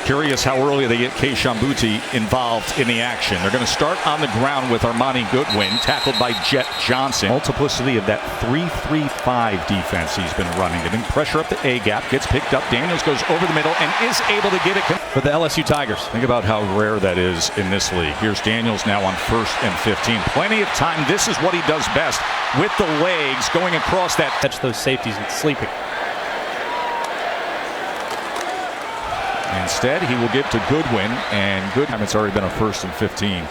Curious how early they get Kayshon Boutte involved in the action. They're going to start on the ground with Armani Goodwin, tackled by Jet Johnson. Multiplicity of that 3-3-5 defense he's been running. Getting pressure up the A-gap, gets picked up. Daniels goes over the middle and is able to get it for the LSU Tigers. Think about how rare that is in this league. Here's Daniels now on 1st and 15. Plenty of time. This is what he does best with the legs going across that. Catch those safeties and sleeping. Instead, he will give to Goodwin, and Goodwin, it's already been a 1st and 15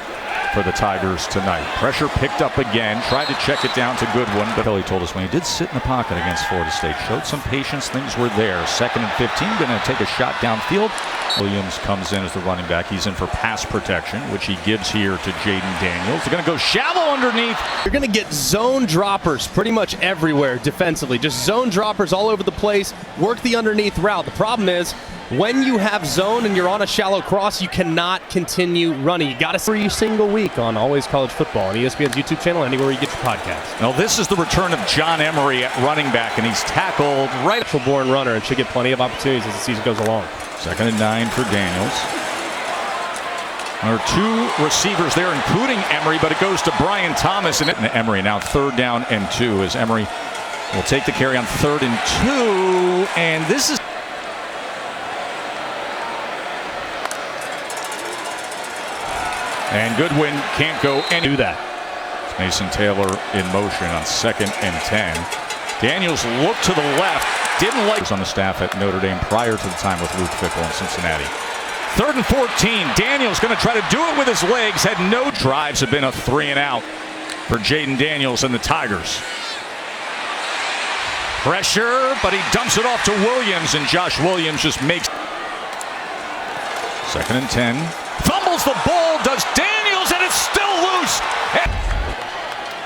for the Tigers tonight. Pressure picked up again, tried to check it down to Goodwin, but Kelly told us when he did sit in the pocket against Florida State, showed some patience, things were there. 2nd and 15, going to take a shot downfield. Williams comes in as the running back. He's in for pass protection, which he gives here to Jayden Daniels. They're going to go shallow underneath. You're going to get zone droppers pretty much everywhere defensively. Just zone droppers all over the place. Work the underneath route. The problem is, when you have zone and you're on a shallow cross, you cannot continue running. You got to every single week on Always College Football on ESPN's YouTube channel, anywhere you get your podcast. Now this is the return of John Emery at running back, and he's tackled right. Natural-born runner and should get plenty of opportunities as the season goes along. 2nd and 9 for Daniels. There are 2 receivers there, including Emery, but it goes to Brian Thomas and Emery. Now 3rd down and 2 as Emery will take the carry on 3rd and 2, and this is. And Goodwin can't go and do that. Mason Taylor in motion on 2nd and 10. Daniels looked to the left, didn't like on the staff at Notre Dame prior to the time with Luke Fickell in Cincinnati. 3rd and 14. Daniels going to try to do it with his legs. Had no drives, have been a 3 and out for Jayden Daniels and the Tigers. Pressure, but he dumps it off to Williams, and Josh Williams just makes. 2nd and 10. Fumbles the ball, does Daniels, and it's still loose.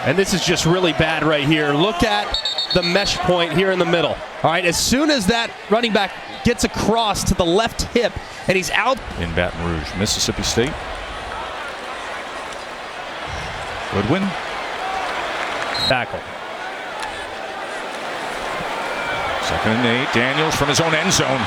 And this is just really bad right here. Look at the mesh point here in the middle. All right, as soon as that running back gets across to the left hip and he's out. In Baton Rouge, Mississippi State. Goodwin. Tackle. 2nd and 8. Daniels from his own end zone.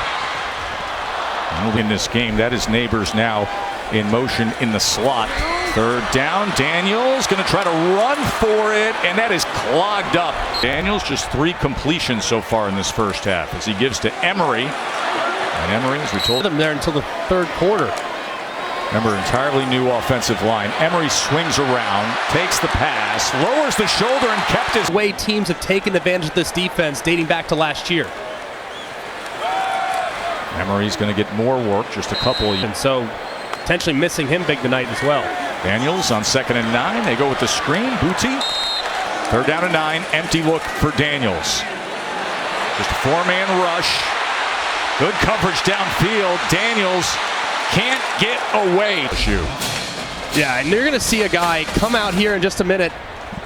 In this game, that is Neighbors now in motion in the slot. 3rd down. Daniels going to try to run for it, and that is clogged up. Daniels just 3 completions so far in this first half as he gives to Emery. And Emery, as we told him there until the 3rd quarter. Remember, entirely new offensive line. Emery swings around, takes the pass, lowers the shoulder, and kept his way. Teams have taken advantage of this defense dating back to last year. Emery's going to get more work, just a couple of. And so potentially missing him big tonight as well. Daniels on 2nd and 9. They go with the screen. Boutte. 3rd down and 9. Empty look for Daniels. Just a 4-man rush. Good coverage downfield. Daniels can't get away. Yeah, and you're going to see a guy come out here in just a minute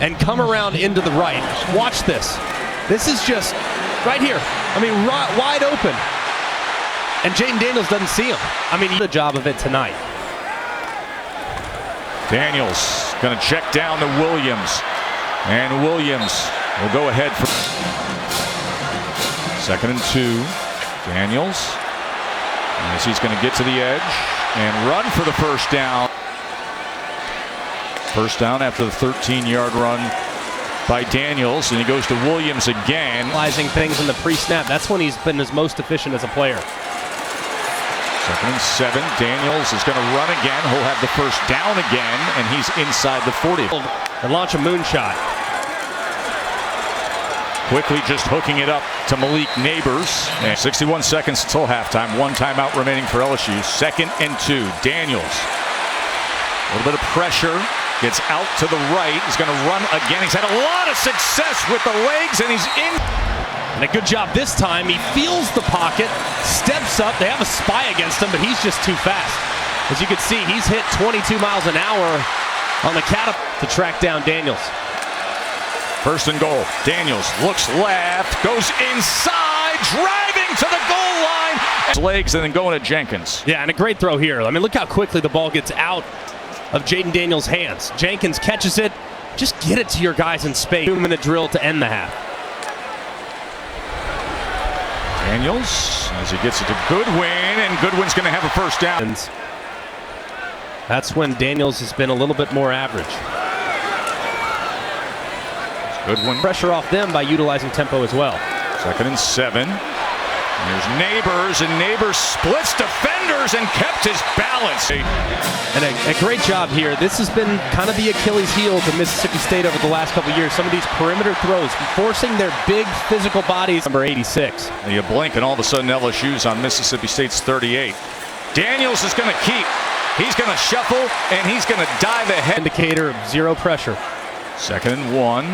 and come around into the right. Watch this. This is just right here. I mean, wide open. And Jayden Daniels doesn't see him. I mean, he did the job of it tonight. Daniels going to check down to Williams. And Williams will go ahead for 2nd and 2. Daniels, as he's going to get to the edge and run for the 1st down. 1st down after the 13-yard run by Daniels, and he goes to Williams again. Realizing things in the pre-snap. That's when he's been his most efficient as a player. 2nd and 7. Daniels is going to run again. He'll have the 1st down again, and he's inside the 40. And launch a moonshot. Quickly just hooking it up to Malik Neighbors. And 61 seconds until halftime. 1 timeout remaining for LSU. 2nd and 2. Daniels. A little bit of pressure. Gets out to the right. He's going to run again. He's had a lot of success with the legs, and he's in. And a good job this time. He feels the pocket, steps up. They have a spy against him, but he's just too fast. As you can see, he's hit 22 miles an hour on the catapult to track down Daniels. 1st and goal. Daniels looks left, goes inside, driving to the goal line. His legs and then going to Jenkins. Yeah, and a great throw here. I mean, look how quickly the ball gets out of Jayden Daniels' hands. Jenkins catches it. Just get it to your guys in space. 2-minute drill to end the half. Daniels, as he gets it to Goodwin, and Goodwin's going to have a first down. That's when Daniels has been a little bit more average. Goodwin. Pressure off them by utilizing tempo as well. 2nd and 7. Here's Neighbors, and Neighbors splits defenders and kept his balance. And a great job here. This has been kind of the Achilles heel to Mississippi State over the last couple of years. Some of these perimeter throws, forcing their big physical bodies. Number 86. And you blink, and all of a sudden LSU's on Mississippi State's 38. Daniels is going to keep. He's going to shuffle, and he's going to dive ahead. Indicator of zero pressure. 2nd and 1.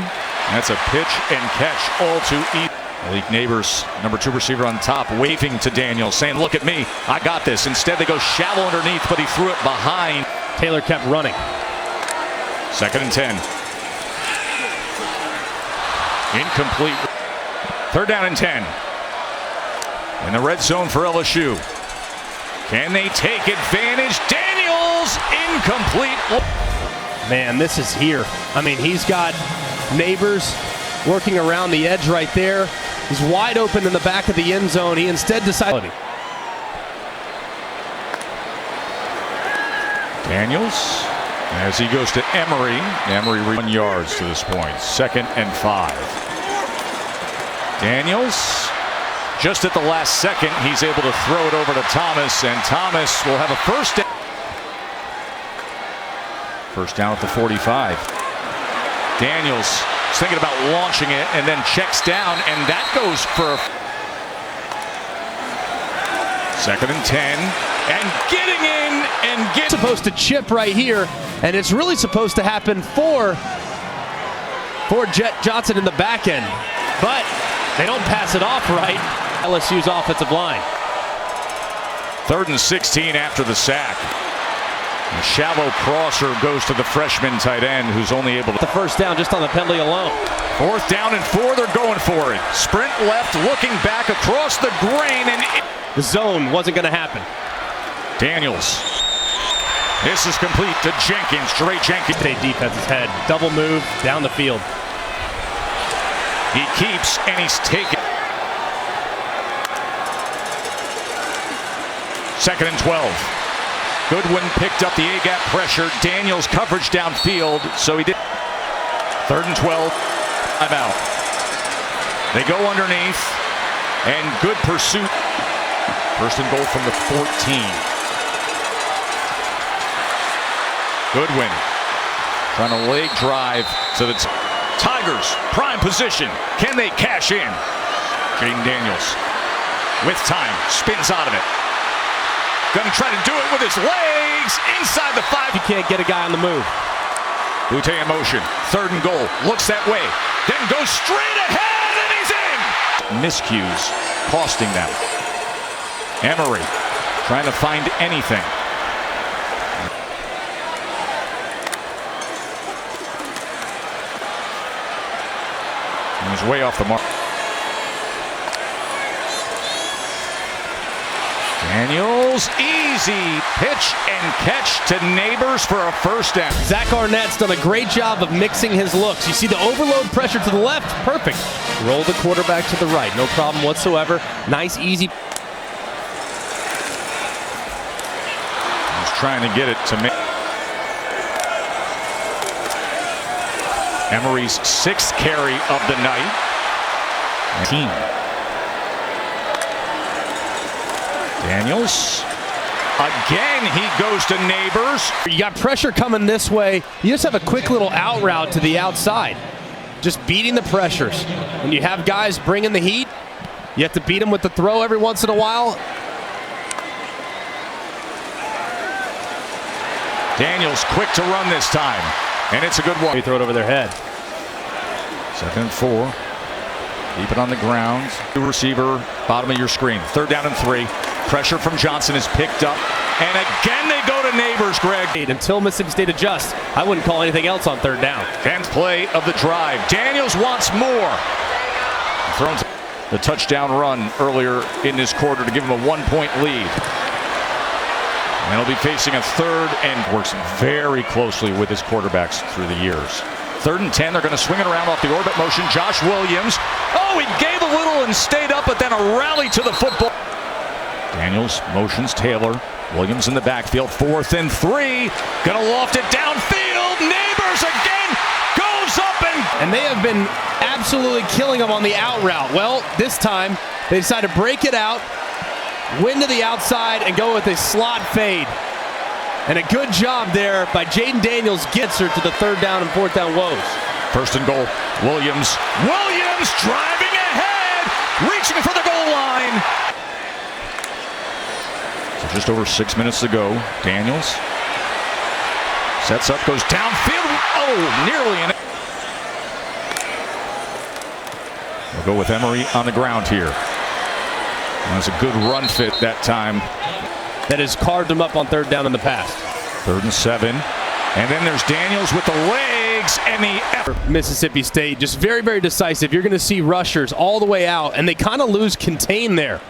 That's a pitch and catch all to eat. Malik Neighbors, number 2 receiver on top, waving to Daniels, saying, look at me, I got this. Instead, they go shallow underneath, but he threw it behind. Taylor kept running. 2nd and 10. Incomplete. 3rd down and 10. In the red zone for LSU. Can they take advantage? Daniels, incomplete. Man, this is here. I mean, he's got Neighbors working around the edge right there. He's wide open in the back of the end zone. He instead decided. Daniels, as he goes to Emery. Emery 1 yards to this point. 2nd and 5. Daniels, just at the last second, he's able to throw it over to Thomas, and Thomas will have a first down. First down at the 45. Daniels is thinking about launching it and then checks down, and that goes for 2nd and 10, and getting in and supposed to chip right here, and it's really supposed to happen for Jet Johnson in the back end, but they don't pass it off right. LSU's offensive line. 3rd and 16 after the sack. A shallow crosser goes to the freshman tight end, who's only able to the first down just on the penalty alone. 4th down and 4, they're going for it. Sprint left, looking back across the grain, and the zone wasn't going to happen. Daniels. This is complete to Jenkins. Dre Jenkins. State defense's head. Double move down the field. He keeps, and he's taken. 2nd and 12. Goodwin picked up the A-gap pressure. Daniels coverage downfield, so he did. 3rd and 12. I'm out. They go underneath, and good pursuit. 1st and goal from the 14. Goodwin trying to leg drive to the Tigers. Prime position. Can they cash in? Jayden Daniels with time. Spins out of it. Going to try to do it with his legs inside the 5. You can't get a guy on the move. Boutte in motion. 3rd and goal. Looks that way. Then goes straight ahead, and he's in. Miscues costing them. Emery trying to find anything. And he's way off the mark. Daniels, easy pitch and catch to Neighbors for a first down. Zach Arnett's done a great job of mixing his looks. You see the overload pressure to the left, perfect. Roll the quarterback to the right, no problem whatsoever. Nice, easy. He's trying to get it to me. Emery's 6th carry of the night. Team. Daniels. Again, he goes to Neighbors. You got pressure coming this way. You just have a quick little out route to the outside. Just beating the pressures. When you have guys bringing the heat, you have to beat them with the throw every once in a while. Daniels quick to run this time. And it's a good one. They throw it over their head. 2nd and 4. Keep it on the ground. New receiver, bottom of your screen. 3rd down and 3. Pressure from Johnson is picked up. And again they go to Neighbors, Greg. Until Mississippi State adjusts, I wouldn't call anything else on 3rd down. 10th play of the drive. Daniels wants more. Thrown to the touchdown run earlier in this quarter to give him a 1-point lead. And he'll be facing a 3rd and works very closely with his quarterbacks through the years. 3rd and 10, they're going to swing it around off the orbit motion. Josh Williams. Oh, he gave away little and stayed up, but then a rally to the football. Daniels motions Taylor. Williams in the backfield, 4th and 3. Gonna loft it downfield. Neighbors again. Goes up and they have been absolutely killing him on the out route. Well, this time they decide to break it out, win to the outside, and go with a slot fade. And a good job there by Jayden Daniels gets her to the 3rd down and 4th down woes. 1st and goal. Williams driving ahead, reaching for the goal line. So just over 6 minutes to go. Daniels sets up, goes downfield. Oh, nearly in it. We'll go with Emery on the ground here. That's a good run fit that time. That has carved him up on 3rd down in the past. 3rd and 7. And then there's Daniels with the legs and the effort. Mississippi State just very, very decisive. You're going to see rushers all the way out, and they kind of lose contain there.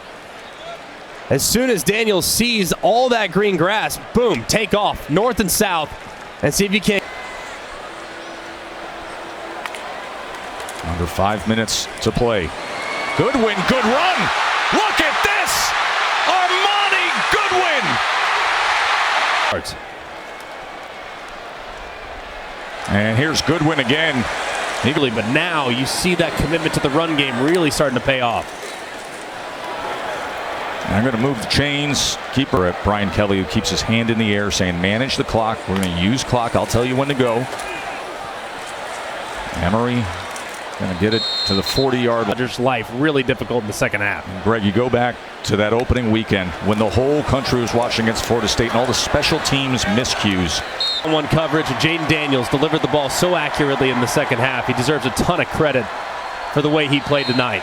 As soon as Daniels sees all that green grass, boom, take off north and south and see if you can. Under 5 minutes to play. Goodwin, good run. Look at this. Armani Goodwin. And here's Goodwin again. Eagerly, but now you see that commitment to the run game really starting to pay off. And I'm going to move the chains. Keeper at Brian Kelly, who keeps his hand in the air, saying manage the clock. We're going to use clock. I'll tell you when to go. Emery going to get it to the 40-yard line. Rodgers' life really difficult in the second half. And Greg, you go back to that opening weekend when the whole country was watching against Florida State and all the special teams miscues. One coverage, and Jayden Daniels delivered the ball so accurately in the second half. He deserves a ton of credit for the way he played tonight.